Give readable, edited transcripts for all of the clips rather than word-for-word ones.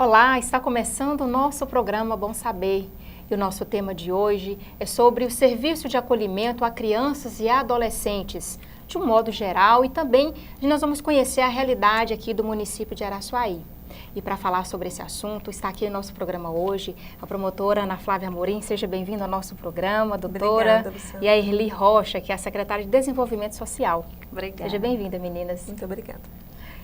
Olá, está começando o nosso programa Bom Saber. E o nosso tema de hoje é sobre o serviço de acolhimento a crianças e adolescentes, de um modo geral, e também nós vamos conhecer a realidade aqui do município de Araçuaí. E para falar sobre esse assunto, está aqui no nosso programa hoje a promotora Ana Flávia Amorim. Seja bem-vinda ao nosso programa, doutora. Obrigada, Luciana. E a Erli Rocha, que é a secretária de Desenvolvimento Social. Obrigada. Seja bem-vinda, meninas. Muito obrigada.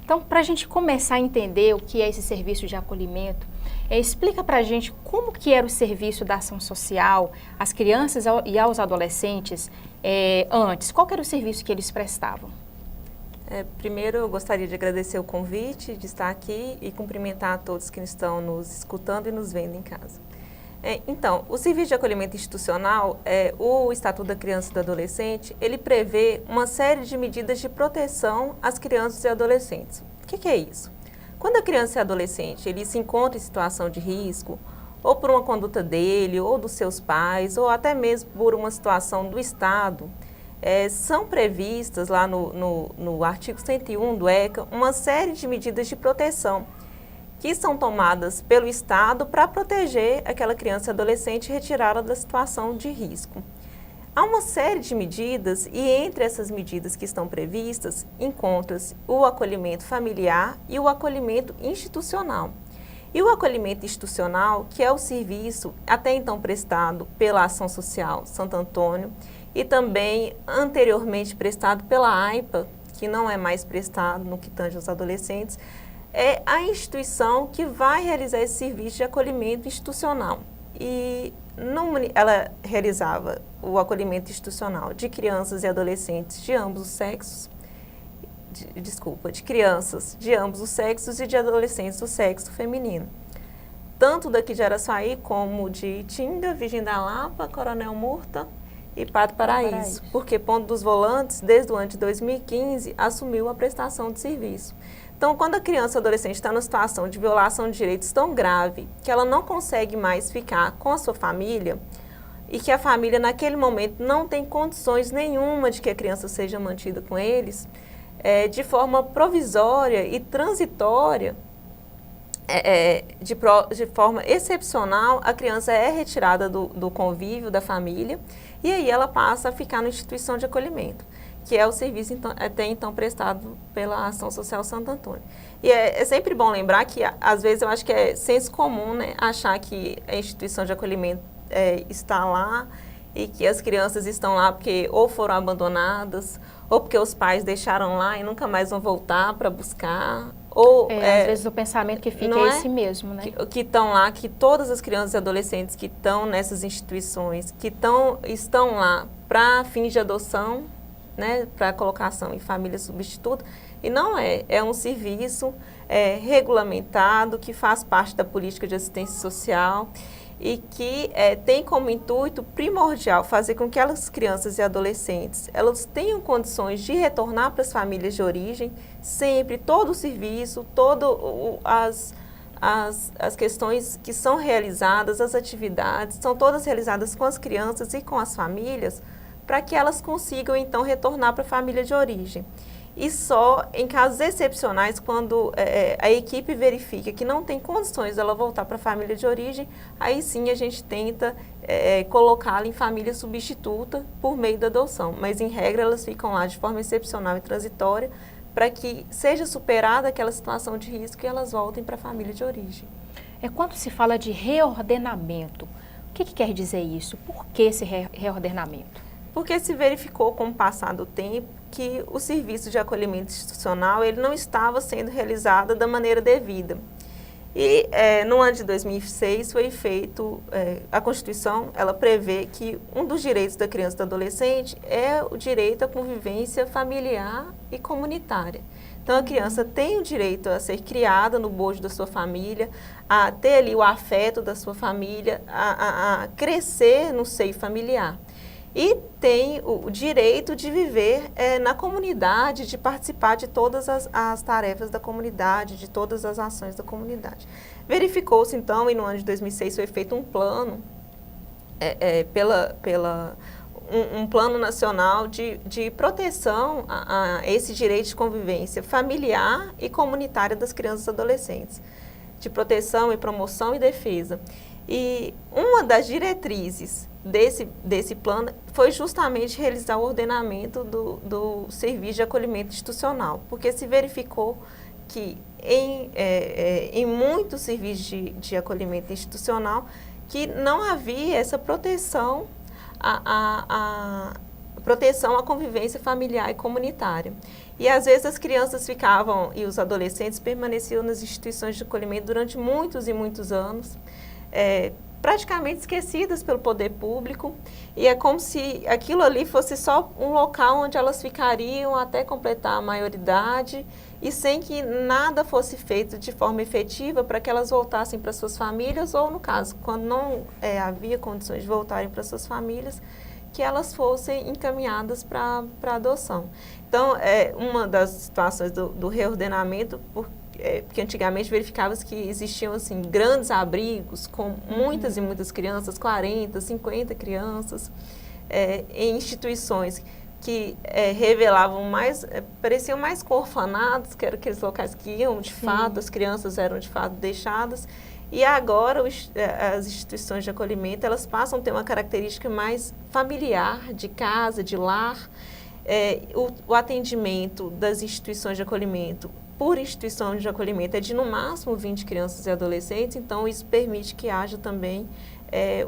Então, para a gente começar a entender o que é esse serviço de acolhimento, explica para a gente como que era o serviço da ação social às crianças e aos adolescentes antes. Qual que era o serviço que eles prestavam? Primeiro, eu gostaria de agradecer o convite de estar aqui e cumprimentar a todos que estão nos escutando e nos vendo em casa. Então, o serviço de acolhimento institucional, o Estatuto da Criança e do Adolescente, ele prevê uma série de medidas de proteção às crianças e adolescentes. O que é isso? Quando a criança e adolescente ele se encontra em situação de risco, ou por uma conduta dele, ou dos seus pais, ou até mesmo por uma situação do Estado, são previstas lá no artigo 101 do ECA uma série de medidas de proteção que são tomadas pelo Estado para proteger aquela criança e adolescente e retirá-la da situação de risco. Há uma série de medidas e entre essas medidas que estão previstas encontra-se o acolhimento familiar e o acolhimento institucional. E o acolhimento institucional, que é o serviço até então prestado pela Ação Social Santo Antônio e também anteriormente prestado pela AIPA, que não é mais prestado no que tange aos adolescentes, é a instituição que vai realizar esse serviço de acolhimento institucional. E ela realizava o acolhimento institucional de crianças e adolescentes de ambos os sexos, de crianças de ambos os sexos e de adolescentes do sexo feminino. Tanto daqui de Araçuaí como de Itinga, Virgem da Lapa, Coronel Murta e Padre Paraíso, porque Ponto dos Volantes, desde o ano de 2015, assumiu a prestação de serviço. Então, quando a criança ou adolescente está numa situação de violação de direitos tão grave que ela não consegue mais ficar com a sua família e que a família, naquele momento, não tem condições nenhuma de que a criança seja mantida com eles, de forma provisória e transitória, de forma excepcional, a criança é retirada do convívio da família e aí ela passa a ficar na instituição de acolhimento, que é o serviço até então prestado pela Ação Social Santo Antônio. E é sempre bom lembrar que, às vezes, eu acho que é senso comum, né, achar que a instituição de acolhimento está lá e que as crianças estão lá porque ou foram abandonadas, ou porque os pais deixaram lá e nunca mais vão voltar para buscar. Ou, às vezes o pensamento que fica é esse mesmo, né? Que estão lá, que todas as crianças e adolescentes que estão nessas instituições, que estão lá para fins de adoção, né, para colocação em família substituta, e não é um serviço regulamentado, que faz parte da política de assistência social e que tem como intuito primordial fazer com que aquelas crianças e adolescentes elas tenham condições de retornar para as famílias de origem, sempre, todo o serviço, as questões que são realizadas, as atividades, são todas realizadas com as crianças e com as famílias, para que elas consigam, então, retornar para a família de origem. E só em casos excepcionais, quando a equipe verifica que não tem condições dela voltar para a família de origem, aí sim a gente tenta colocá-la em família substituta por meio da adoção. Mas, em regra, elas ficam lá de forma excepcional e transitória para que seja superada aquela situação de risco e elas voltem para a família de origem. Quando se fala de reordenamento, o que quer dizer isso? Por que esse reordenamento? Porque se verificou com o passar do tempo que o serviço de acolhimento institucional ele não estava sendo realizado da maneira devida. E no ano de 2006 foi feito, a Constituição ela prevê que um dos direitos da criança e do adolescente é o direito à convivência familiar e comunitária. Então a criança tem o direito a ser criada no bojo da sua família, a ter ali o afeto da sua família, a crescer no seio familiar. E tem o direito de viver na comunidade, de participar de todas as tarefas da comunidade, de todas as ações da comunidade. Verificou-se então, e no ano de 2006 foi feito um plano, um plano nacional de proteção a esse direito de convivência familiar e comunitária das crianças e adolescentes. de proteção e promoção e defesa. E uma das diretrizes desse plano foi justamente realizar o ordenamento do serviço de acolhimento institucional, porque se verificou que em muitos serviços de acolhimento institucional que não havia essa proteção proteção à convivência familiar e comunitária. E às vezes as crianças ficavam e os adolescentes permaneciam nas instituições de acolhimento durante muitos e muitos anos, praticamente esquecidas pelo poder público, e é como se aquilo ali fosse só um local onde elas ficariam até completar a maioridade e sem que nada fosse feito de forma efetiva para que elas voltassem para suas famílias, ou no caso, quando não havia condições de voltarem para suas famílias, que elas fossem encaminhadas para adoção. Então, uma das situações do reordenamento, porque antigamente verificava-se que existiam assim, grandes abrigos com muitas e muitas crianças, 40, 50 crianças, em instituições que revelavam mais, pareciam mais com orfanatos, que eram aqueles locais que iam de fato, as crianças eram de fato deixadas. E agora as instituições de acolhimento, elas passam a ter uma característica mais familiar, de casa, de lar. O atendimento das instituições de acolhimento por instituição de acolhimento é de no máximo 20 crianças e adolescentes, então isso permite que haja também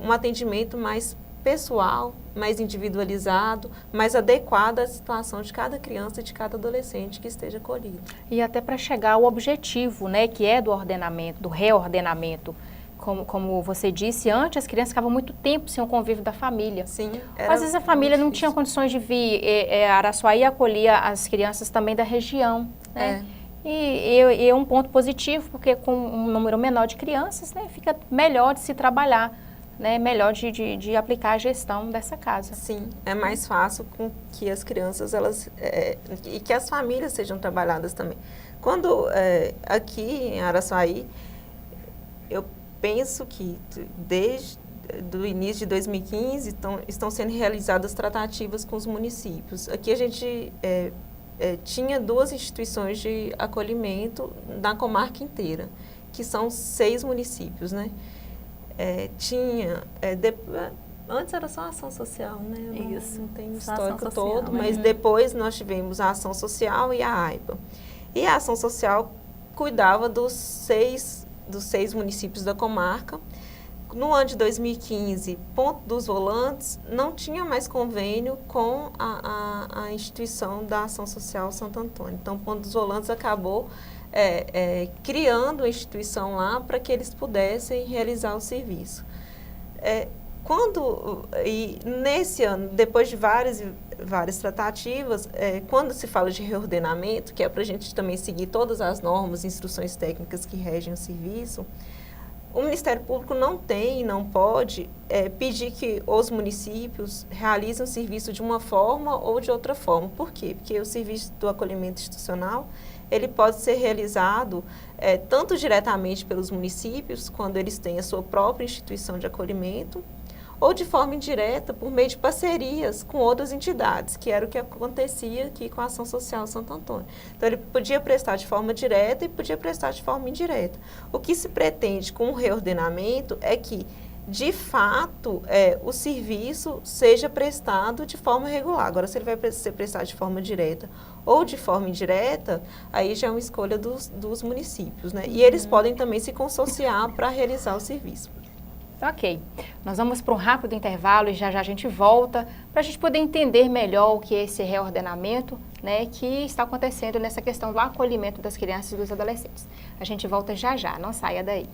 um atendimento mais pessoal, mais individualizado, mais adequado à situação de cada criança e de cada adolescente que esteja acolhido. E até para chegar ao objetivo, né, que é do ordenamento, do reordenamento. Como você disse, antes as crianças ficavam muito tempo sem o convívio da família. Sim. Às vezes a família não tinha condições de vir, Araçuaí acolhia as crianças também da região, né? E é um ponto positivo, porque com um número menor de crianças, né, fica melhor de se trabalhar, né, melhor de aplicar a gestão dessa casa. Sim, é mais fácil com que as crianças, e que as famílias sejam trabalhadas também. Quando aqui em Araçuaí, eu penso que desde o início de 2015 estão sendo realizadas tratativas com os municípios. Aqui a gente tinha 2 instituições de acolhimento na comarca inteira, que são 6 municípios, né? Antes era só a ação social, né? Isso. Não tem o Só histórico ação social, todo, mas depois nós tivemos a ação social e a AIPA. E a ação social cuidava dos 6 municípios da comarca. No ano de 2015, Ponto dos Volantes não tinha mais convênio com a instituição da Ação Social Santo Antônio. Então, Ponto dos Volantes acabou criando a instituição lá para que eles pudessem realizar o serviço. E nesse ano, depois de várias tratativas, quando se fala de reordenamento, que é para a gente também seguir todas as normas e instruções técnicas que regem o serviço, o Ministério Público não tem e não pode pedir que os municípios realizem o serviço de uma forma ou de outra forma. Por quê? Porque o serviço do acolhimento institucional, ele pode ser realizado tanto diretamente pelos municípios, quando eles têm a sua própria instituição de acolhimento, ou de forma indireta, por meio de parcerias com outras entidades, que era o que acontecia aqui com a Ação Social Santo Antônio. Então, ele podia prestar de forma direta e podia prestar de forma indireta. O que se pretende com o reordenamento é que, de fato, o serviço seja prestado de forma regular. Agora, se ele vai ser prestado de forma direta ou de forma indireta, aí já é uma escolha dos municípios, né? E eles podem também se consorciar para realizar o serviço. Ok, nós vamos para um rápido intervalo e já a gente volta para a gente poder entender melhor o que é esse reordenamento, né, que está acontecendo nessa questão do acolhimento das crianças e dos adolescentes. A gente volta já, não saia daí.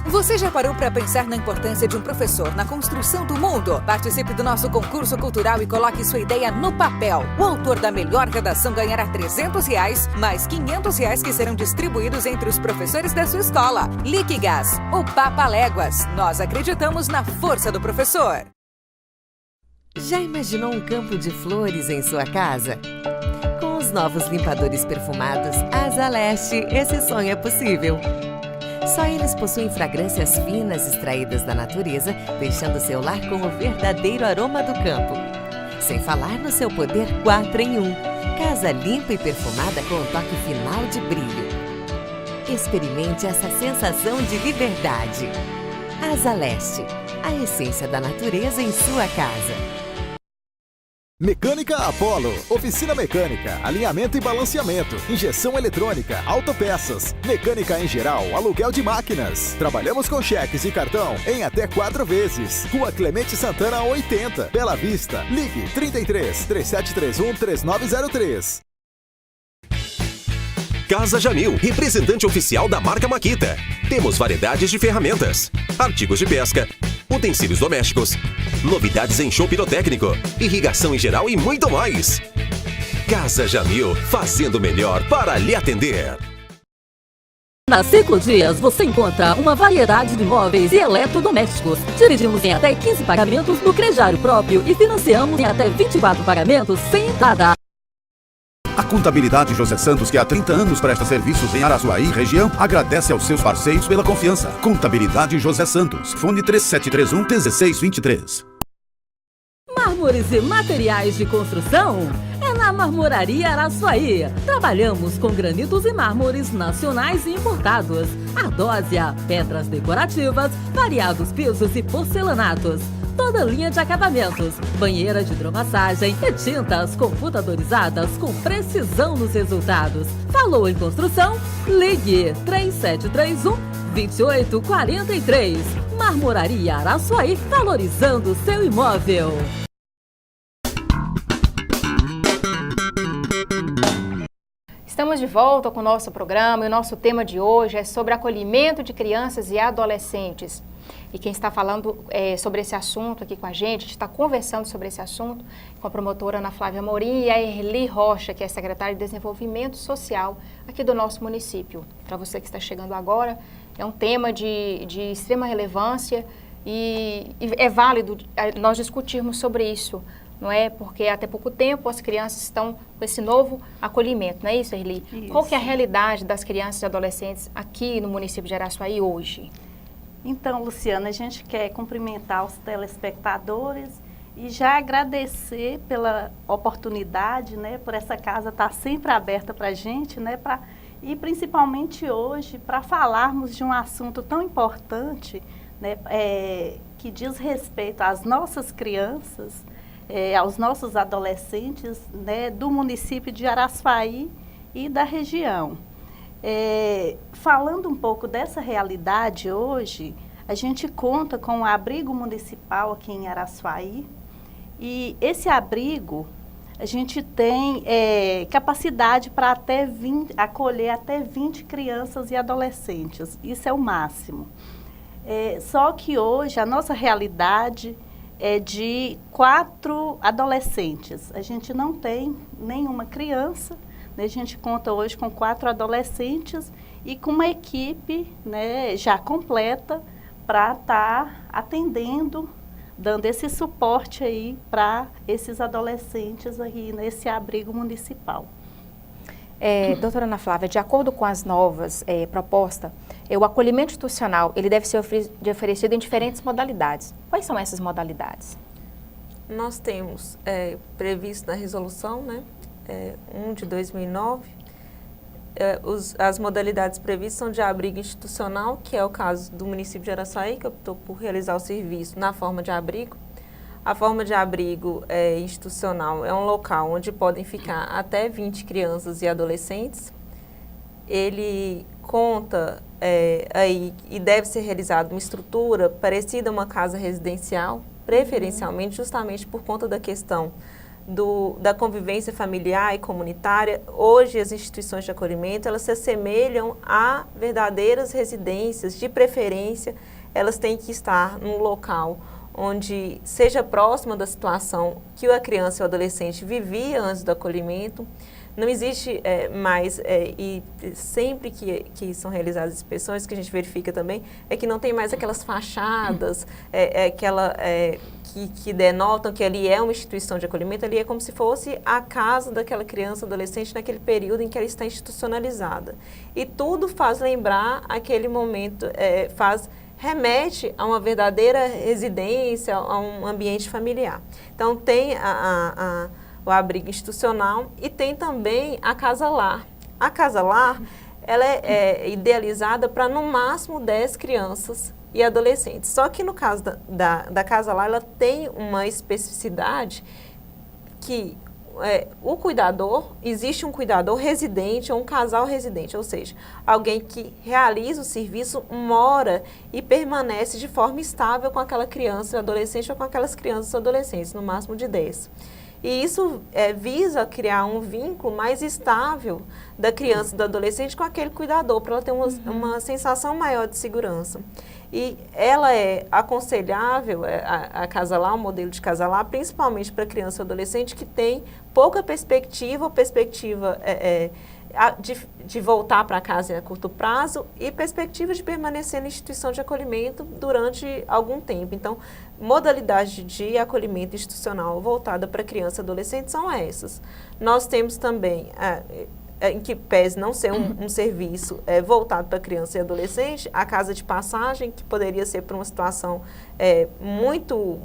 Você já parou para pensar na importância de um professor na construção do mundo? Participe do nosso concurso cultural e coloque sua ideia no papel. O autor da melhor redação ganhará R$300, mais R$500 que serão distribuídos entre os professores da sua escola. Liquigás, o Papaléguas. Nós acreditamos na força do professor. Já imaginou um campo de flores em sua casa? Com os novos limpadores perfumados Asa Leste, esse sonho é possível. Só eles possuem fragrâncias finas extraídas da natureza, deixando seu lar com o verdadeiro aroma do campo. Sem falar no seu poder 4 em 1. Casa limpa e perfumada com um toque final de brilho. Experimente essa sensação de liberdade. Asa Leste, a essência da natureza em sua casa. Mecânica Apollo, oficina mecânica, alinhamento e balanceamento, injeção eletrônica, autopeças, mecânica em geral, aluguel de máquinas. Trabalhamos com cheques e cartão em até 4 vezes. Rua Clemente Santana 80, Bela Vista. Ligue 33 3731 3903. Casa Jamil, representante oficial da marca Makita. Temos variedades de ferramentas, artigos de pesca, utensílios domésticos, novidades em show pirotécnico, irrigação em geral e muito mais. Casa Jamil, fazendo melhor para lhe atender. Na Ciclo Dias você encontra uma variedade de móveis e eletrodomésticos. Dividimos em até 15 pagamentos no crediário próprio e financiamos em até 24 pagamentos sem entrada. A Contabilidade José Santos, que há 30 anos presta serviços em Araçuaí, região, agradece aos seus parceiros pela confiança. Contabilidade José Santos. Fone 3731-1623. Mármores e materiais de construção? É na Marmoraria Araçuaí. Trabalhamos com granitos e mármores nacionais e importados, ardósia, pedras decorativas, variados pisos e porcelanatos. Toda linha de acabamentos, banheira de hidromassagem e tintas computadorizadas com precisão nos resultados. Falou em construção? Ligue 3731-2843. Marmoraria Araçuaí, valorizando seu imóvel. Estamos de volta com o nosso programa e o nosso tema de hoje é sobre acolhimento de crianças e adolescentes. E quem está falando sobre esse assunto aqui com a gente está conversando sobre esse assunto com a promotora Ana Flávia Amorim e a Erli Rocha, que é secretária de Desenvolvimento Social aqui do nosso município. Para você que está chegando agora, é um tema de extrema relevância e é válido nós discutirmos sobre isso, não é? Porque até pouco tempo as crianças estão com esse novo acolhimento, não é isso, Erli? Isso. Qual que é a realidade das crianças e adolescentes aqui no município de Araçuaí hoje? Então, Luciana, a gente quer cumprimentar os telespectadores e já agradecer pela oportunidade, né, por essa casa estar sempre aberta para a gente, né, e principalmente hoje, para falarmos de um assunto tão importante, né, que diz respeito às nossas crianças, aos nossos adolescentes, né, do município de Araçuaí e da região. Falando um pouco dessa realidade hoje, a gente conta com um abrigo municipal aqui em Araçuaí e esse abrigo a gente tem capacidade para acolher até 20 crianças e adolescentes, isso é o máximo. Só que hoje a nossa realidade é de 4 adolescentes, a gente não tem nenhuma criança. A gente conta hoje com 4 adolescentes e com uma equipe, né, já completa para estar atendendo, dando esse suporte aí para esses adolescentes aí nesse abrigo municipal. Doutora Ana Flávia, de acordo com as novas propostas, o acolhimento institucional ele deve ser oferecido em diferentes modalidades. Quais são essas modalidades? Nós temos previsto na resolução, né? 1 de 2009, as modalidades previstas são de abrigo institucional, que é o caso do município de Araçuaí, que optou por realizar o serviço na forma de abrigo. A forma de abrigo institucional é um local onde podem ficar até 20 crianças e adolescentes. Ele conta aí e deve ser realizada uma estrutura parecida a uma casa residencial, preferencialmente justamente por conta da questão da convivência familiar e comunitária. Hoje as instituições de acolhimento, elas se assemelham a verdadeiras residências, de preferência, elas têm que estar num local onde seja próxima da situação que a criança e o adolescente vivia antes do acolhimento. Não existe mais, e sempre que são realizadas inspeções, que a gente verifica também, é que não tem mais aquelas fachadas que denotam que ali é uma instituição de acolhimento, ali é como se fosse a casa daquela criança, adolescente, naquele período em que ela está institucionalizada. E tudo faz lembrar aquele momento, remete a uma verdadeira residência, a um ambiente familiar. Então, tem o abrigo institucional e tem também a Casa Lar. A Casa Lar, ela é idealizada para no máximo 10 crianças e adolescentes. Só que no caso da Casa Lar, ela tem uma especificidade que o cuidador, existe um cuidador residente ou um casal residente, ou seja, alguém que realiza o serviço, mora e permanece de forma estável com aquela criança ou adolescente ou com aquelas crianças ou adolescentes, no máximo de 10. E isso visa criar um vínculo mais estável da criança e do adolescente com aquele cuidador, para ela ter uma sensação maior de segurança. E ela é aconselhável, a Casa Lar, o modelo de Casa Lar, principalmente para criança e adolescente que tem pouca perspectiva, de voltar para casa a curto prazo e perspectiva de permanecer na instituição de acolhimento durante algum tempo. Então, modalidades de acolhimento institucional voltada para criança e adolescente são essas. Nós temos também, em que pese não ser um serviço voltado para criança e adolescente, a casa de passagem, que poderia ser para uma situação muito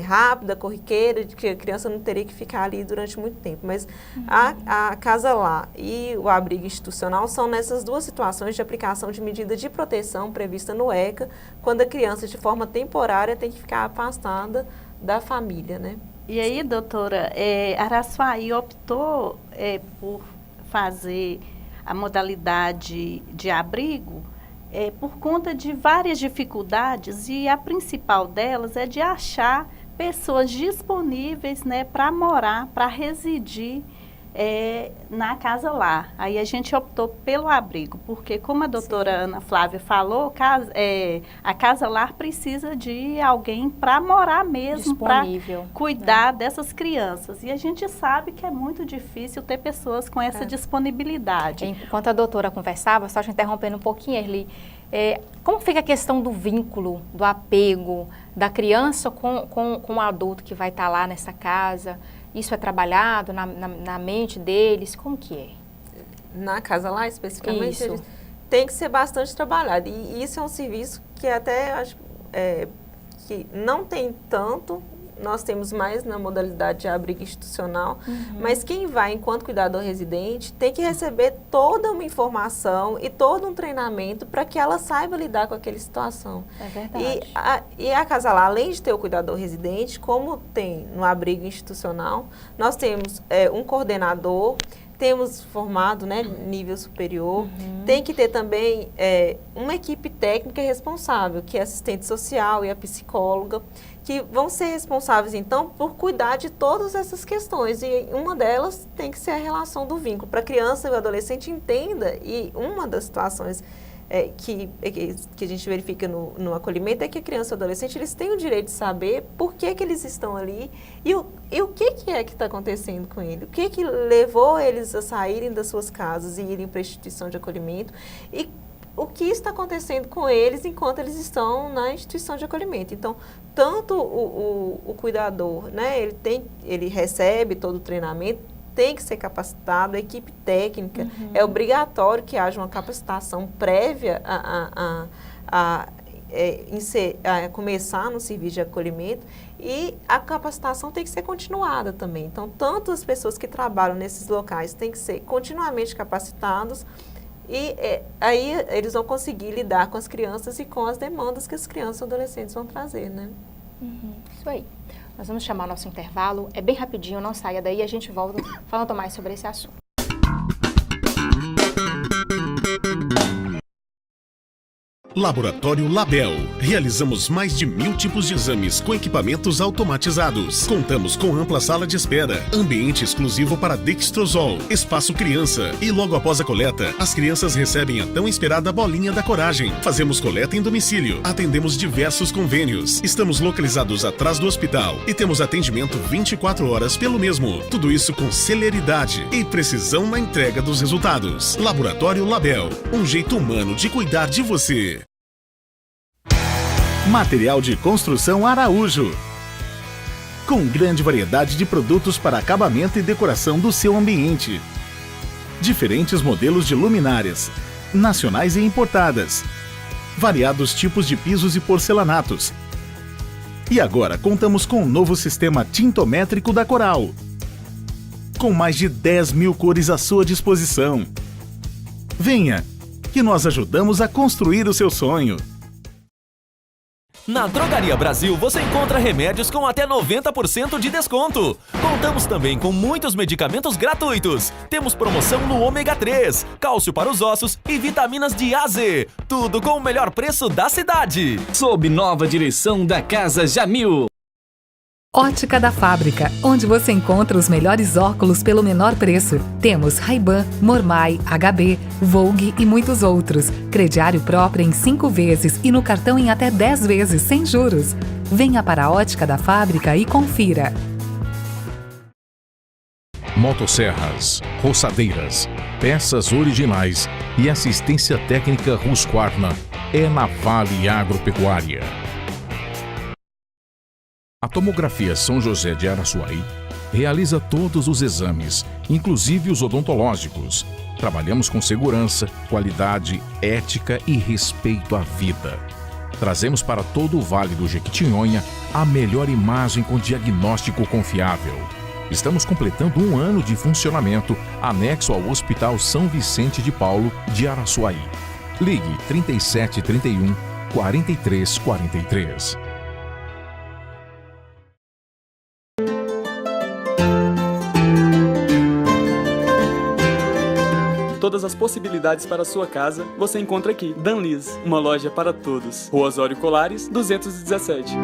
rápida, corriqueira, de que a criança não teria que ficar ali durante muito tempo. Mas a Casa Lar e o abrigo institucional são nessas duas situações de aplicação de medida de proteção prevista no ECA, quando a criança, de forma temporária, tem que ficar afastada da família, né? E aí, doutora, Araçuaí optou por fazer a modalidade de abrigo por conta de várias dificuldades, e a principal delas é de achar pessoas disponíveis, né, para morar, para residir na Casa Lar. Aí a gente optou pelo abrigo, porque como a doutora Ana Flávia falou, a Casa Lar precisa de alguém para morar mesmo, para cuidar dessas crianças. E a gente sabe que é muito difícil ter pessoas com essa disponibilidade. Enquanto a doutora conversava, só te interrompendo um pouquinho, Erli, como fica a questão do vínculo, do apego da criança com o adulto que vai estar lá nessa casa? Isso é trabalhado na mente deles? Como que é? Na Casa Lar, especificamente, tem que ser bastante trabalhado. E isso é um serviço que até acho que não tem tanto, nós temos mais na modalidade de abrigo institucional, mas quem vai enquanto cuidador residente tem que receber toda uma informação e todo um treinamento para que ela saiba lidar com aquela situação. É verdade. E a Casa Lar, além de ter o cuidador residente, como tem no abrigo institucional, nós temos um coordenador, temos formado, né, nível superior, tem que ter também uma equipe técnica responsável, que é a assistente social e a psicóloga, que vão ser responsáveis, então, por cuidar de todas essas questões. E uma delas tem que ser a relação do vínculo, para a criança e o adolescente entenda, e uma das situações que a gente verifica no acolhimento é que a criança e o adolescente, eles têm o direito de saber por que eles estão ali e o que é que está acontecendo com ele, o que levou eles a saírem das suas casas e irem para a instituição de acolhimento e o que está acontecendo com eles enquanto eles estão na instituição de acolhimento. Então, tanto o cuidador, né, ele recebe todo o treinamento, tem que ser capacitado, a equipe técnica, é obrigatório que haja uma capacitação prévia a começar no serviço de acolhimento, e a capacitação tem que ser continuada também. Então, tanto as pessoas que trabalham nesses locais têm que ser continuamente capacitados, e aí eles vão conseguir lidar com as crianças e com as demandas que as crianças e adolescentes vão trazer, né? Isso aí. Nós vamos chamar nosso intervalo, é bem rapidinho, não saia daí, a gente volta falando mais sobre esse assunto. Laboratório Label. Realizamos mais de 1000 tipos de exames com equipamentos automatizados. Contamos com ampla sala de espera, ambiente exclusivo para Dextrosol, espaço criança. E logo após a coleta, as crianças recebem a tão esperada bolinha da coragem. Fazemos coleta em domicílio. Atendemos diversos convênios. Estamos localizados atrás do hospital e temos atendimento 24 horas pelo mesmo. Tudo isso com celeridade e precisão na entrega dos resultados. Laboratório Label. Um jeito humano de cuidar de você. Material de construção Araújo. Com grande variedade de produtos para acabamento e decoração do seu ambiente. Diferentes modelos de luminárias, nacionais e importadas. Variados tipos de pisos e porcelanatos. E agora contamos com o novo sistema tintométrico da Coral. com mais de 10 mil cores à sua disposição. Venha, que nós ajudamos a construir o seu sonho. Na Drogaria Brasil você encontra remédios com até 90% de desconto. Contamos também com muitos medicamentos gratuitos. Temos promoção no ômega 3, cálcio para os ossos e vitaminas de A a Z. Tudo com o melhor preço da cidade. Sob nova direção da Casa Jamil. Ótica da Fábrica, onde você encontra os melhores óculos pelo menor preço. Temos Ray-Ban, Mormai, HB, Vogue e muitos outros. Crediário próprio em 5 vezes e no cartão em até 10 vezes, sem juros. Venha para a Ótica da Fábrica e confira. Motosserras, roçadeiras, peças originais e assistência técnica Husqvarna é na Vale Agropecuária. A Tomografia São José de Araçuaí realiza todos os exames, inclusive os odontológicos. Trabalhamos com segurança, qualidade, ética e respeito à vida. Trazemos para todo o Vale do Jequitinhonha a melhor imagem com diagnóstico confiável. Estamos completando 1 ano de funcionamento, anexo ao Hospital São Vicente de Paulo de Araçuaí. Ligue 3731 4343. Todas as possibilidades para a sua casa você encontra aqui. Danlis, uma loja para todos. Rua Osório Colares, 217.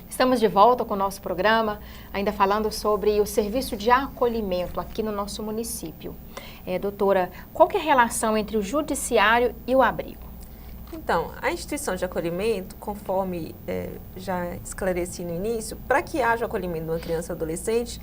Estamos de volta com o nosso programa, ainda falando sobre o serviço de acolhimento aqui no nosso município. Doutora, qual que é a relação entre o judiciário e o abrigo? Então, a instituição de acolhimento, conforme já esclareci no início, para que haja o acolhimento de uma criança ou adolescente,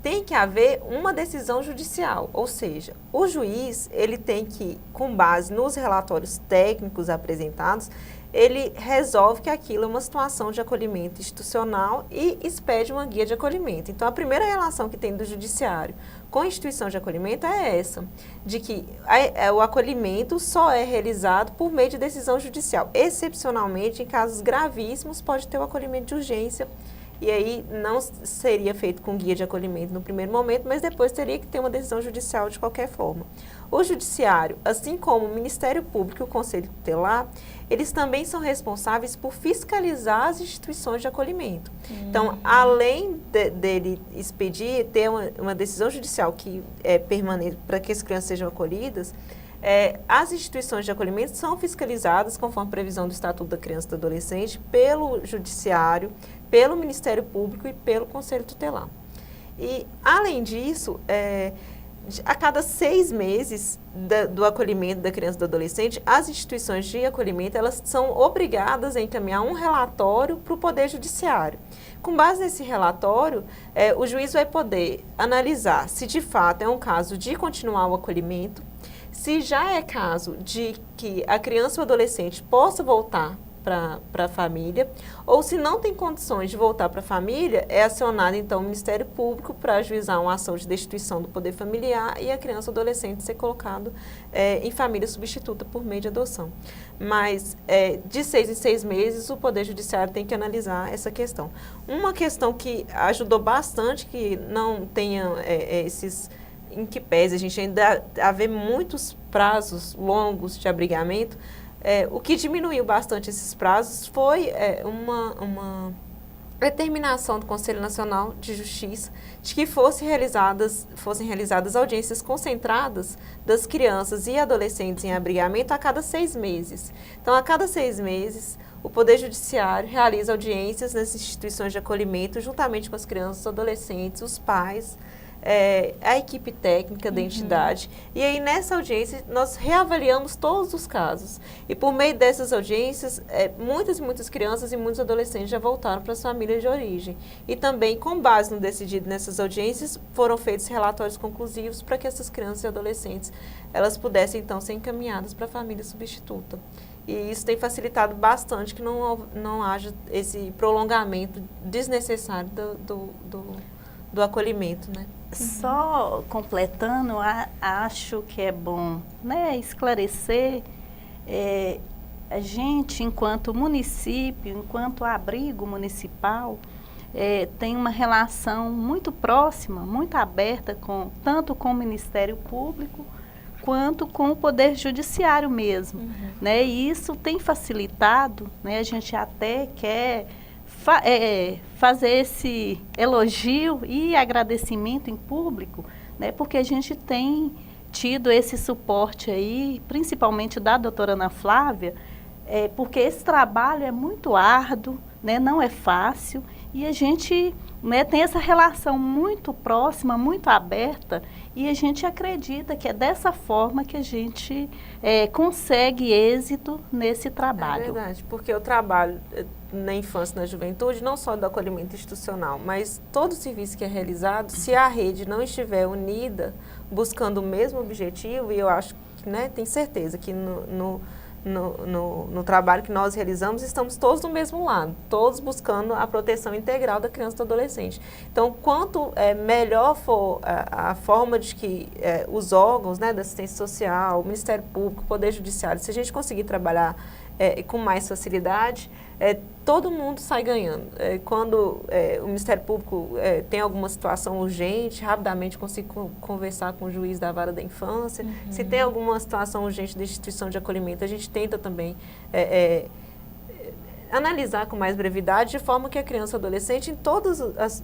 tem que haver uma decisão judicial, ou seja, o juiz, ele tem que, com base nos relatórios técnicos apresentados, ele resolve que aquilo é uma situação de acolhimento institucional e expede uma guia de acolhimento. Então, a primeira relação que tem do judiciário com a instituição de acolhimento é essa, de que o acolhimento só é realizado por meio de decisão judicial. Excepcionalmente, em casos gravíssimos, pode ter o acolhimento de urgência, e aí não seria feito com guia de acolhimento no primeiro momento, mas depois teria que ter uma decisão judicial de qualquer forma. O judiciário, assim como o Ministério Público e o Conselho Tutelar, eles também são responsáveis por fiscalizar as instituições de acolhimento. Então, além dele expedir, ter uma decisão judicial que é permanente para que as crianças sejam acolhidas, as instituições de acolhimento são fiscalizadas, conforme previsão do Estatuto da Criança e do Adolescente, pelo Judiciário, pelo Ministério Público e pelo Conselho Tutelar. E, além disso, a cada 6 meses do acolhimento da criança e do adolescente, as instituições de acolhimento elas são obrigadas a encaminhar um relatório para o Poder Judiciário. Com base nesse relatório, o juiz vai poder analisar se de fato é um caso de continuar o acolhimento, se já é caso de que a criança ou adolescente possa voltar para a família, ou se não tem condições de voltar para a família, é acionado então o Ministério Público para ajuizar uma ação de destituição do poder familiar e a criança ou adolescente ser colocado em família substituta por meio de adoção. Mas de 6 em 6 meses o Poder Judiciário tem que analisar essa questão. Uma questão que ajudou bastante que não tenha esses em que pese a gente ainda haver muitos prazos longos de abrigamento, o que diminuiu bastante esses prazos foi uma determinação do Conselho Nacional de Justiça de que fossem realizadas audiências concentradas das crianças e adolescentes em abrigamento a cada 6 meses. Então, a cada 6 meses, o Poder Judiciário realiza audiências nas instituições de acolhimento juntamente com as crianças, os adolescentes, os pais, a equipe técnica da entidade. E aí, nessa audiência, nós reavaliamos todos os casos. E por meio dessas audiências, muitas crianças e muitos adolescentes já voltaram para as famílias de origem. E também, com base no decidido nessas audiências, foram feitos relatórios conclusivos para que essas crianças e adolescentes elas pudessem, então, ser encaminhadas para a família substituta. E isso tem facilitado bastante que não haja esse prolongamento desnecessário do acolhimento, né? Só completando, acho que é bom, né, esclarecer, a gente, enquanto município, enquanto abrigo municipal, tem uma relação muito próxima, muito aberta, tanto com o Ministério Público, quanto com o Poder Judiciário mesmo. Né? E isso tem facilitado, né? A gente até quer fazer esse elogio e agradecimento em público, né? Porque a gente tem tido esse suporte aí, principalmente da doutora Ana Flávia, porque esse trabalho é muito árduo, né? Não é fácil, e a gente, né, tem essa relação muito próxima, muito aberta, e a gente acredita que é dessa forma que a gente consegue êxito nesse trabalho. É verdade, porque o trabalho na infância e na juventude, não só do acolhimento institucional, mas todo o serviço que é realizado, se a rede não estiver unida, buscando o mesmo objetivo, e eu acho que, né, tenho certeza que no trabalho que nós realizamos, estamos todos do mesmo lado, todos buscando a proteção integral da criança e do adolescente. Então, quanto melhor for a forma de que os órgãos, né, da assistência social, o Ministério Público, o Poder Judiciário, se a gente conseguir trabalhar com mais facilidade, todo mundo sai ganhando. Quando o Ministério Público tem alguma situação urgente, rapidamente consigo conversar com o juiz da vara da infância. Se tem alguma situação urgente da instituição de acolhimento, a gente tenta também analisar com mais brevidade, de forma que a criança e o adolescente,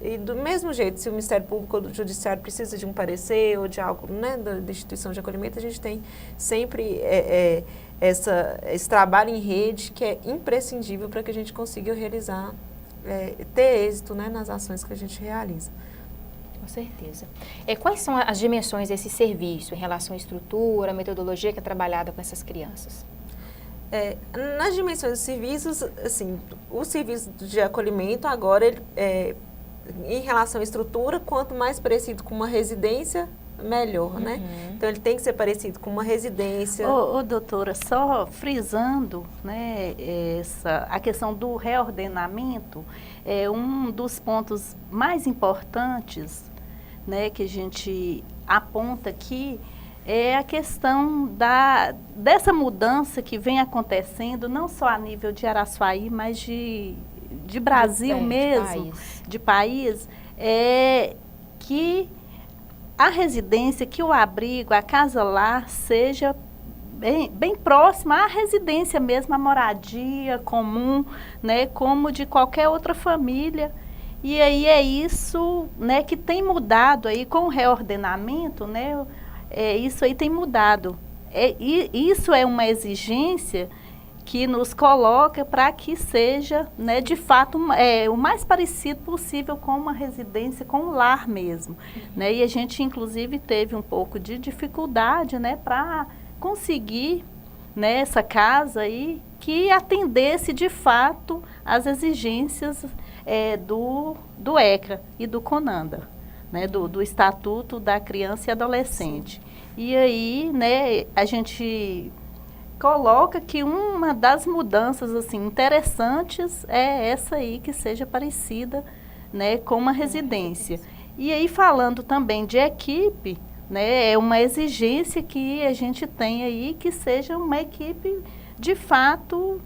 e do mesmo jeito, se o Ministério Público ou o Judiciário precisa de um parecer ou de algo, né, da instituição de acolhimento, a gente tem sempre esse trabalho em rede que é imprescindível para que a gente consiga realizar, ter êxito, né, nas ações que a gente realiza. Com certeza. Quais são as dimensões desse serviço em relação à estrutura, à metodologia que é trabalhada com essas crianças? Nas dimensões dos serviços, assim, o serviço de acolhimento agora, em relação à estrutura, quanto mais parecido com uma residência, melhor, né? Então, ele tem que ser parecido com uma residência. Doutora, só frisando, né, a questão do reordenamento, um dos pontos mais importantes, né, que a gente aponta aqui, é a questão dessa mudança que vem acontecendo, não só a nível de Araçuaí, mas de Brasil mesmo, de país, que a residência, que o abrigo, a casa-lar seja bem próxima à residência mesmo, à moradia comum, né, como de qualquer outra família. E aí é isso, né, que tem mudado aí com o reordenamento, né, isso aí tem mudado. Isso é uma exigência que nos coloca para que seja, né, de fato, o mais parecido possível com uma residência, com um lar mesmo. Né? E a gente, inclusive, teve um pouco de dificuldade, né, para conseguir, né, essa casa aí que atendesse, de fato, às exigências do ECRA e do CONANDA, né, do Estatuto da Criança e Adolescente. E aí, né, a gente coloca que uma das mudanças assim interessantes é essa aí, que seja parecida, né, com uma residência. E aí, falando também de equipe, né, é uma exigência que a gente tem aí, que seja uma equipe de fato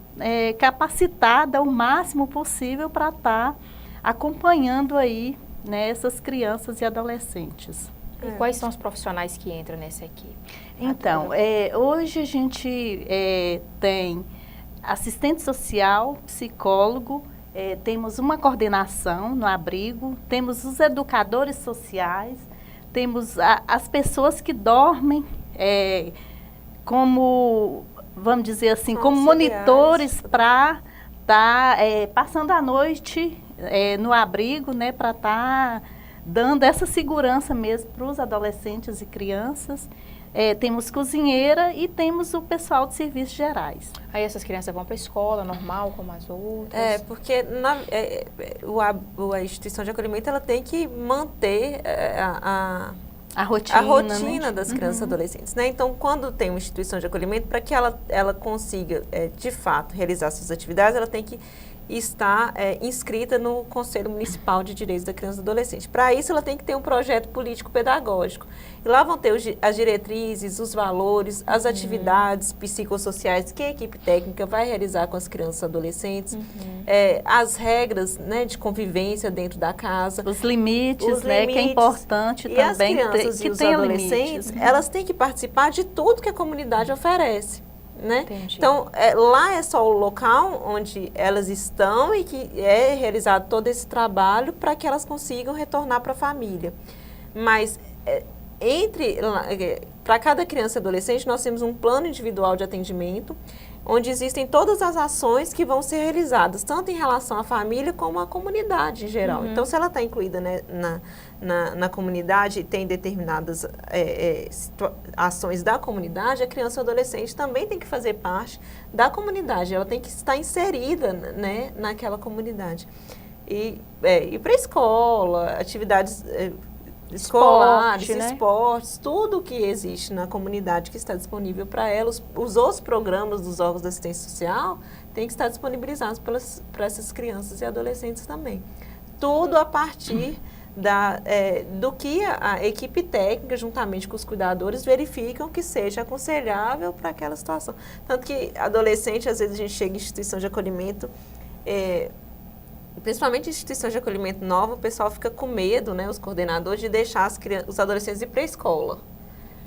capacitada o máximo possível para estar acompanhando aí, né, essas crianças e adolescentes. E quais são os profissionais que entram nessa equipe? Então, hoje a gente tem assistente social, psicólogo, temos uma coordenação no abrigo, temos os educadores sociais, temos as pessoas que dormem como, vamos dizer assim, como monitores para estar passando a noite no abrigo, né, para estar dando essa segurança mesmo para os adolescentes e crianças. Temos cozinheira e temos o pessoal de serviços gerais. Aí essas crianças vão para a escola normal, como as outras? Porque a instituição de acolhimento, ela tem que manter a rotina, né, das crianças e adolescentes. Né? Então, quando tem uma instituição de acolhimento, para que ela consiga, de fato, realizar suas atividades, ela tem que está inscrita no Conselho Municipal de Direitos da Criança e do Adolescente. Para isso, ela tem que ter um projeto político-pedagógico. E lá vão ter as diretrizes, os valores, as atividades psicossociais que a equipe técnica vai realizar com as crianças e adolescentes, as regras, né, de convivência dentro da casa. Os limites, né, que é importante e também. E as crianças e os adolescentes, elas têm que participar de tudo que a comunidade oferece. Né? Então, lá é só o local onde elas estão e que é realizado todo esse trabalho para que elas consigam retornar para a família. Mas, para cada criança e adolescente, nós temos um plano individual de atendimento, onde existem todas as ações que vão ser realizadas, tanto em relação à família como à comunidade em geral. Então, se ela está incluída, né, na comunidade e tem determinadas ações da comunidade, a criança ou adolescente também tem que fazer parte da comunidade, ela tem que estar inserida, né, naquela comunidade. E para a escola, atividades escolares, esportes, tudo que existe na comunidade que está disponível para elas, os outros programas dos órgãos da assistência social têm que estar disponibilizados para essas crianças e adolescentes também. Tudo a partir do que a equipe técnica, juntamente com os cuidadores, verificam que seja aconselhável para aquela situação. Tanto que adolescente, às vezes a gente chega em instituição de acolhimento, principalmente em instituições de acolhimento nova, o pessoal fica com medo, né, os coordenadores, de deixar os adolescentes ir para a escola,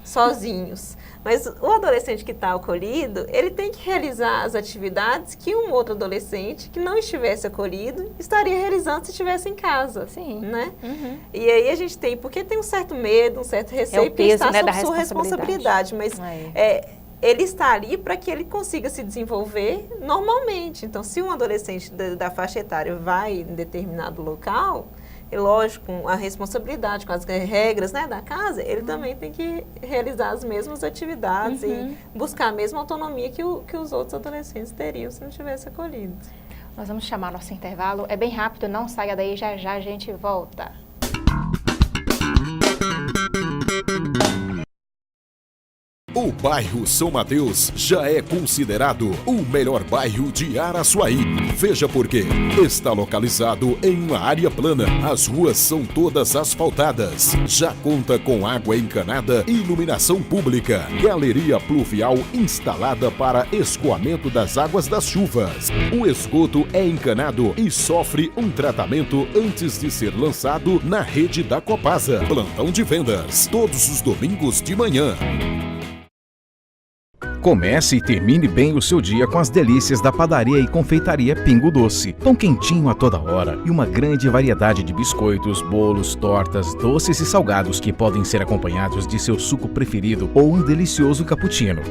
sozinhos. Mas o adolescente que está acolhido, ele tem que realizar as atividades que um outro adolescente que não estivesse acolhido estaria realizando se estivesse em casa. Sim. Né? E aí a gente porque tem um certo medo, um certo receio, porque está sob sua responsabilidade. Mas ele está ali para que ele consiga se desenvolver normalmente. Então, se um adolescente da faixa etária vai em determinado local, é lógico, com a responsabilidade, com as regras, né, da casa, ele também tem que realizar as mesmas atividades e buscar a mesma autonomia que os outros adolescentes teriam se não tivesse acolhido. Nós vamos chamar nosso intervalo. É bem rápido, não saia daí, já já a gente volta. O bairro São Mateus já é considerado o melhor bairro de Araçuaí. Veja por quê. Está localizado em uma área plana. As ruas são todas asfaltadas. Já conta com água encanada e iluminação pública. Galeria pluvial instalada para escoamento das águas das chuvas. O esgoto é encanado e sofre um tratamento antes de ser lançado na rede da Copasa. Plantão de vendas, todos os domingos de manhã. Comece e termine bem o seu dia com as delícias da padaria e confeitaria Pingo Doce. Pão quentinho a toda hora e uma grande variedade de biscoitos, bolos, tortas, doces e salgados que podem ser acompanhados de seu suco preferido ou um delicioso cappuccino.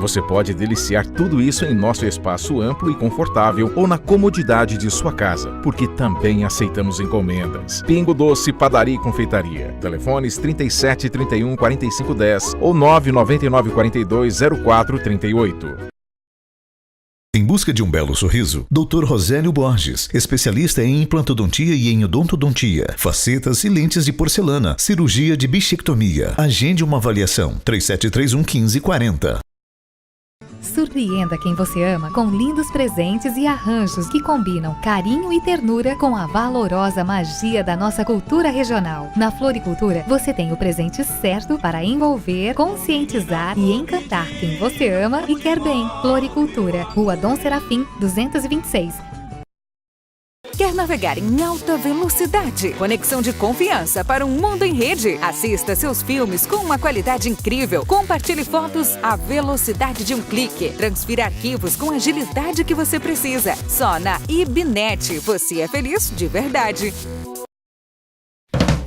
Você pode deliciar tudo isso em nosso espaço amplo e confortável ou na comodidade de sua casa, porque também aceitamos encomendas. Pingo Doce, Padaria e Confeitaria. Telefones 37 31 45 10 ou 999 42 04 38. Em busca de um belo sorriso, Dr. Rosélio Borges, especialista em implantodontia e em odontodontia, facetas e lentes de porcelana, cirurgia de bichectomia. Agende uma avaliação 3731 1540. Surpreenda quem você ama com lindos presentes e arranjos que combinam carinho e ternura com a valorosa magia da nossa cultura regional. Na Floricultura, você tem o presente certo para envolver, conscientizar e encantar quem você ama e quer bem. Floricultura, Rua Dom Serafim, 226. Quer navegar em alta velocidade? Conexão de confiança para um mundo em rede. Assista seus filmes com uma qualidade incrível. Compartilhe fotos à velocidade de um clique. Transfira arquivos com a agilidade que você precisa. Só na IBNet. Você é feliz de verdade.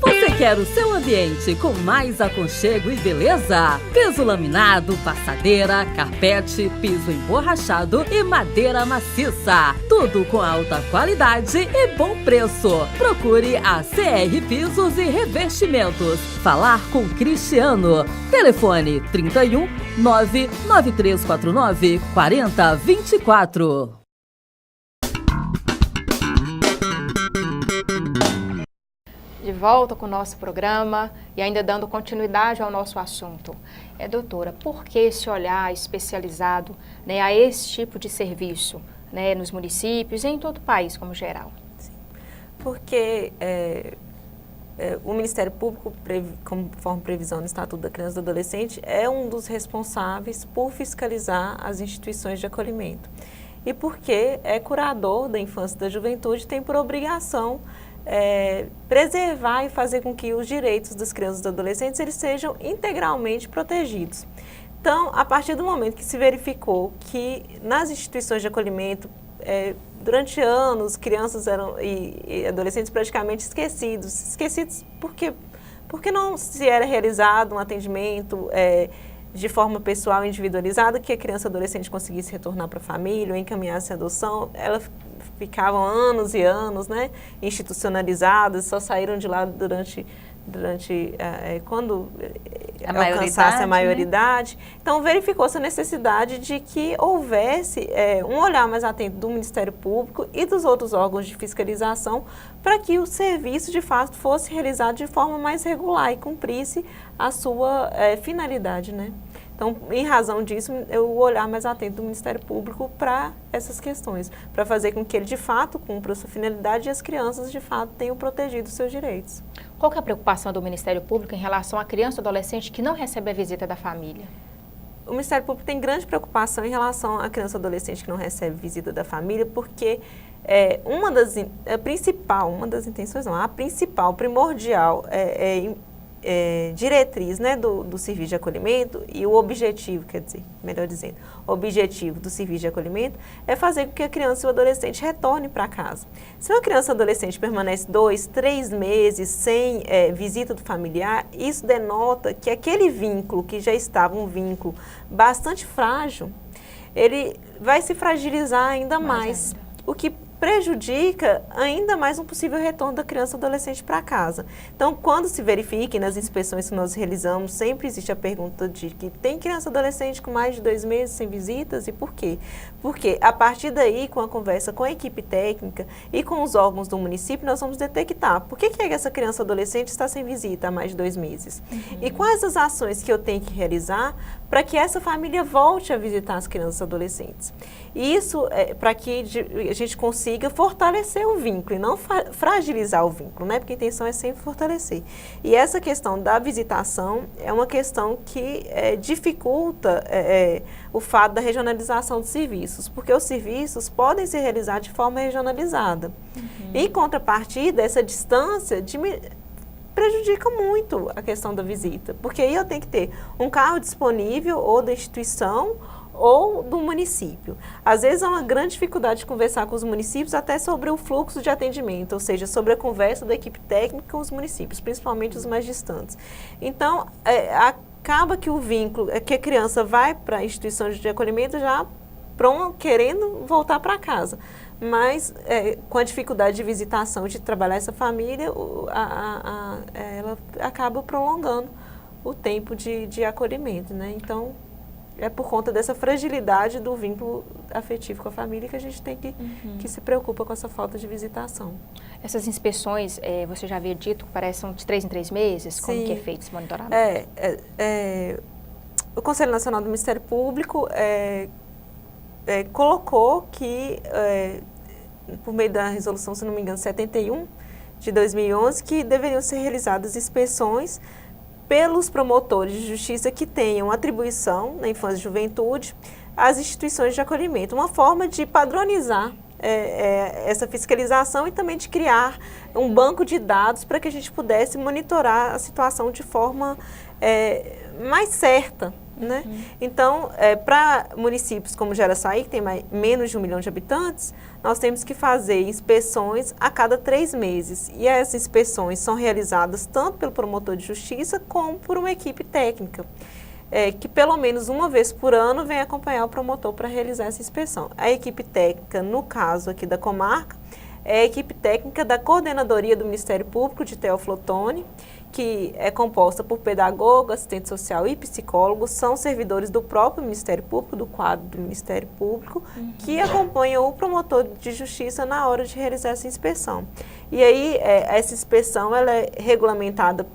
Você quer o seu ambiente com mais aconchego e beleza? Piso laminado, passadeira, carpete, piso emborrachado e madeira maciça. Tudo com alta qualidade e bom preço. Procure a CR Pisos e Revestimentos. Falar com Cristiano. Telefone 31 99349 4024. De volta com o nosso programa e ainda dando continuidade ao nosso assunto. Doutora, por que esse olhar especializado, né, a esse tipo de serviço? né, nos municípios e em todo o país como geral? Sim. Porque o Ministério Público, conforme previsão no Estatuto da Criança e do Adolescente, é um dos responsáveis por fiscalizar as instituições de acolhimento. E porque é curador da infância e da juventude, tem por obrigação preservar e fazer com que os direitos das crianças e dos adolescentes eles sejam integralmente protegidos. Então, a partir do momento que se verificou que nas instituições de acolhimento, durante anos, crianças e adolescentes praticamente esquecidos porque não se era realizado um atendimento de forma pessoal individualizada, que a criança e adolescente conseguisse retornar para a família ou encaminhasse a adoção. Elas ficavam anos e anos, né, institucionalizadas, só saíram de lá durante quando alcançasse a maioridade. Né? Então, verificou-se a necessidade de que houvesse um olhar mais atento do Ministério Público e dos outros órgãos de fiscalização para que o serviço, de fato, fosse realizado de forma mais regular e cumprisse a sua finalidade, né? Então, em razão disso, o olhar mais atento do Ministério Público para essas questões, para fazer com que ele, de fato, cumpra a sua finalidade e as crianças, de fato, tenham protegido os seus direitos. Qual que é a preocupação do Ministério Público em relação à criança ou adolescente que não recebe a visita da família? O Ministério Público tem grande preocupação em relação à criança ou adolescente que não recebe visita da família, porque a principal, primordial, diretriz, né, do serviço de acolhimento e o objetivo, o objetivo do serviço de acolhimento é fazer com que a criança e o adolescente retorne para casa. Se uma criança ou adolescente permanece 2, 3 meses sem visita do familiar, isso denota que aquele vínculo, que já estava um vínculo bastante frágil, ele vai se fragilizar ainda mais. O que prejudica ainda mais um possível retorno da criança ou adolescente para casa. Então, quando se verifique nas inspeções que nós realizamos, sempre existe a pergunta de que tem criança ou adolescente com mais de 2 meses sem visitas e por quê? Porque a partir daí, com a conversa com a equipe técnica e com os órgãos do município, nós vamos detectar por que essa criança ou adolescente está sem visita há mais de 2 meses. E quais as ações que eu tenho que realizar para que essa família volte a visitar as crianças e adolescentes. E isso é para que a gente consiga fortalecer o vínculo e não fragilizar o vínculo, né? Porque a intenção é sempre fortalecer. E essa questão da visitação é uma questão que dificulta o fato da regionalização dos serviços, porque os serviços podem ser realizados de forma regionalizada. Em contrapartida, essa distância prejudica muito a questão da visita, porque aí eu tenho que ter um carro disponível ou da instituição ou do município. Às vezes há uma grande dificuldade de conversar com os municípios até sobre o fluxo de atendimento, ou seja, sobre a conversa da equipe técnica com os municípios, principalmente os mais distantes. Então, acaba que o vínculo, que a criança vai para a instituição de acolhimento já querendo voltar para casa. Mas com a dificuldade de visitação, de trabalhar essa família, ela acaba prolongando o tempo de acolhimento, né? Então, é por conta dessa fragilidade do vínculo afetivo com a família que a gente tem que se preocupa com essa falta de visitação. Essas inspeções, você já havia dito que parecem de 3 em 3 meses? Sim. Como que é feito esse monitoramento? O Conselho Nacional do Ministério Público colocou que, por meio da resolução, se não me engano, 71 de 2011, que deveriam ser realizadas inspeções pelos promotores de justiça que tenham atribuição na infância e juventude às instituições de acolhimento. Uma forma de padronizar essa fiscalização e também de criar um banco de dados para que a gente pudesse monitorar a situação de forma mais certa. Né? Então, para municípios como Jaraçaí, que tem menos de 1 milhão de habitantes, nós temos que fazer inspeções a cada 3 meses. E essas inspeções são realizadas tanto pelo promotor de justiça como por uma equipe técnica, que pelo menos uma vez por ano vem acompanhar o promotor para realizar essa inspeção. A equipe técnica, no caso aqui da comarca, é a equipe técnica da Coordenadoria do Ministério Público de Teófilo Otoni, que é composta por pedagogo, assistente social e psicólogos, são servidores do próprio Ministério Público, do quadro do Ministério Público, que acompanham o promotor de justiça na hora de realizar essa inspeção. E aí, essa inspeção ela é regulamentada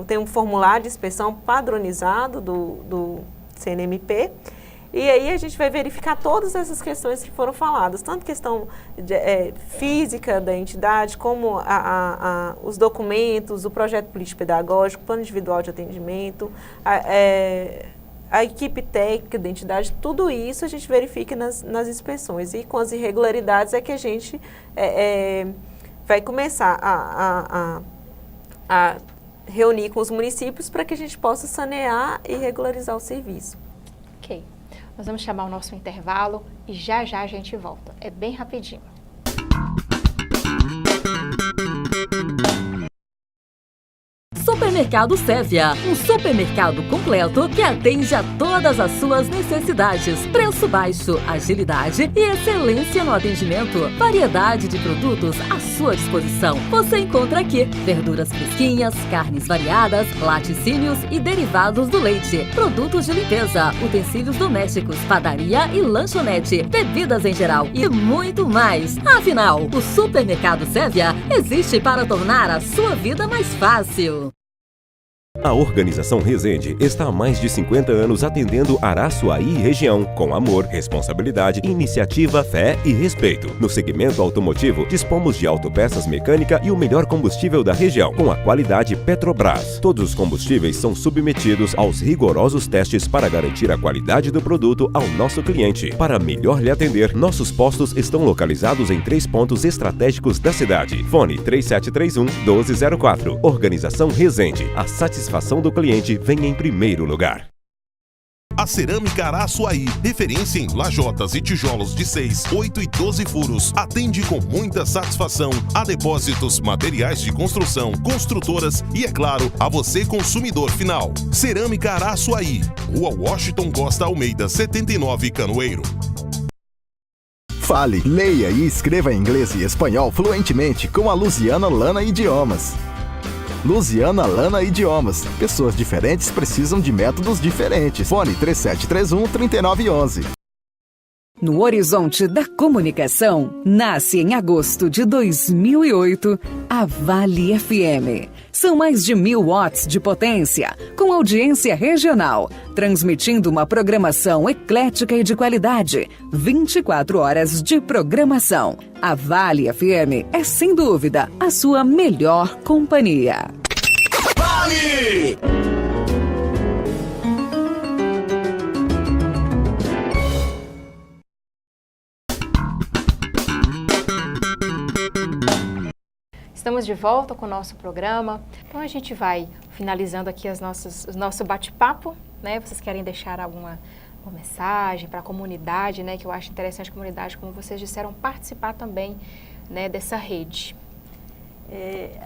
tem um formulário de inspeção padronizado do CNMP, E aí a gente vai verificar todas essas questões que foram faladas, tanto questão física da entidade, como os documentos, o projeto político-pedagógico, plano individual de atendimento, a equipe técnica da entidade, tudo isso a gente verifica nas inspeções. E com as irregularidades é que a gente vai começar a reunir com os municípios para que a gente possa sanear e regularizar o serviço. Ok. Nós vamos chamar o nosso intervalo e já a gente volta. É bem rapidinho. Supermercado Sévia, um supermercado completo que atende a todas as suas necessidades. Preço baixo, agilidade e excelência no atendimento. Variedade de produtos à sua disposição. Você encontra aqui verduras fresquinhas, carnes variadas, laticínios e derivados do leite, produtos de limpeza, utensílios domésticos, padaria e lanchonete, bebidas em geral e muito mais. Afinal, o Supermercado Sévia existe para tornar a sua vida mais fácil. A Organização Resende está há mais de 50 anos atendendo Araçuaí e região, com amor, responsabilidade, iniciativa, fé e respeito. No segmento automotivo, dispomos de autopeças mecânica e o melhor combustível da região, com a qualidade Petrobras. Todos os combustíveis são submetidos aos rigorosos testes para garantir a qualidade do produto ao nosso cliente. Para melhor lhe atender, nossos postos estão localizados em 3 pontos estratégicos da cidade. Fone 3731-1204. Organização Resende. A satisfação do cliente vem em primeiro lugar. A Cerâmica Araçuaí, referência em lajotas e tijolos de 6, 8 e 12 furos, atende com muita satisfação a depósitos, materiais de construção, construtoras e, é claro, a você consumidor final. Cerâmica Araçuaí, Rua Washington Costa Almeida, 79, Canoeiro. Fale, leia e escreva inglês e espanhol fluentemente com a Luziana Lana Idiomas. Luziana Lana Idiomas. Pessoas diferentes precisam de métodos diferentes. Fone 3731-3911. No horizonte da comunicação, nasce em agosto de 2008 a Vale FM. São mais de 1000 watts de potência, com audiência regional, transmitindo uma programação eclética e de qualidade. 24 horas de programação. A Vale FM é, sem dúvida, a sua melhor companhia. Vale! Estamos de volta com o nosso programa. Então a gente vai finalizando aqui o nosso bate-papo, né? Vocês querem deixar alguma mensagem para a comunidade, né? Que eu acho interessante a comunidade, como vocês disseram, participar também, né, dessa rede.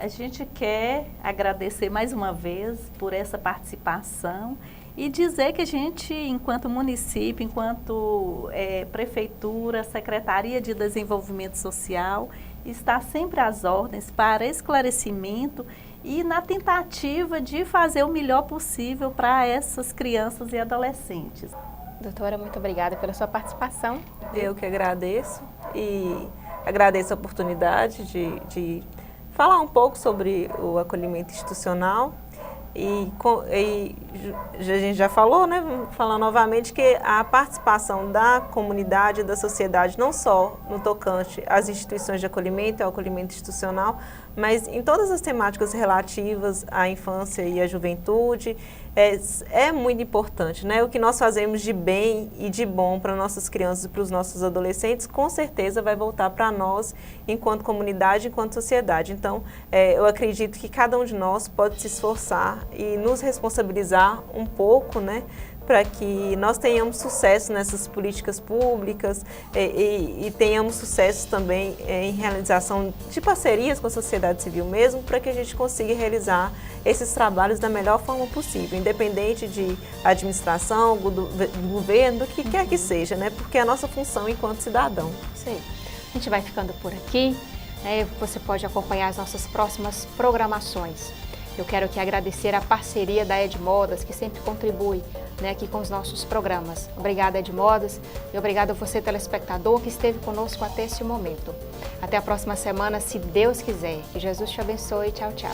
A gente quer agradecer mais uma vez por essa participação e dizer que a gente, enquanto município, enquanto prefeitura, Secretaria de Desenvolvimento Social, está sempre às ordens para esclarecimento e na tentativa de fazer o melhor possível para essas crianças e adolescentes. Doutora, muito obrigada pela sua participação. Eu que agradeço e agradeço a oportunidade de falar um pouco sobre o acolhimento institucional. E a gente já falou, né? Vamos falar novamente que a participação da comunidade, da sociedade, não só no tocante às instituições de acolhimento, ao acolhimento institucional, mas em todas as temáticas relativas à infância e à juventude, é muito importante, né? O que nós fazemos de bem e de bom para nossas crianças e para os nossos adolescentes, com certeza vai voltar para nós enquanto comunidade, enquanto sociedade. Então, eu acredito que cada um de nós pode se esforçar e nos responsabilizar um pouco, né? Para que nós tenhamos sucesso nessas políticas públicas e tenhamos sucesso também em realização de parcerias com a sociedade civil mesmo, para que a gente consiga realizar esses trabalhos da melhor forma possível, independente de administração, do governo, do que quer que seja, né? Porque é a nossa função enquanto cidadão. Sim. A gente vai ficando por aqui, né? Você pode acompanhar as nossas próximas programações. Eu quero aqui agradecer a parceria da Edmodas, que sempre contribui, né, aqui com os nossos programas. Obrigada, Edmodas, e obrigada a você, telespectador, que esteve conosco até esse momento. Até a próxima semana, se Deus quiser. Que Jesus te abençoe. Tchau, tchau.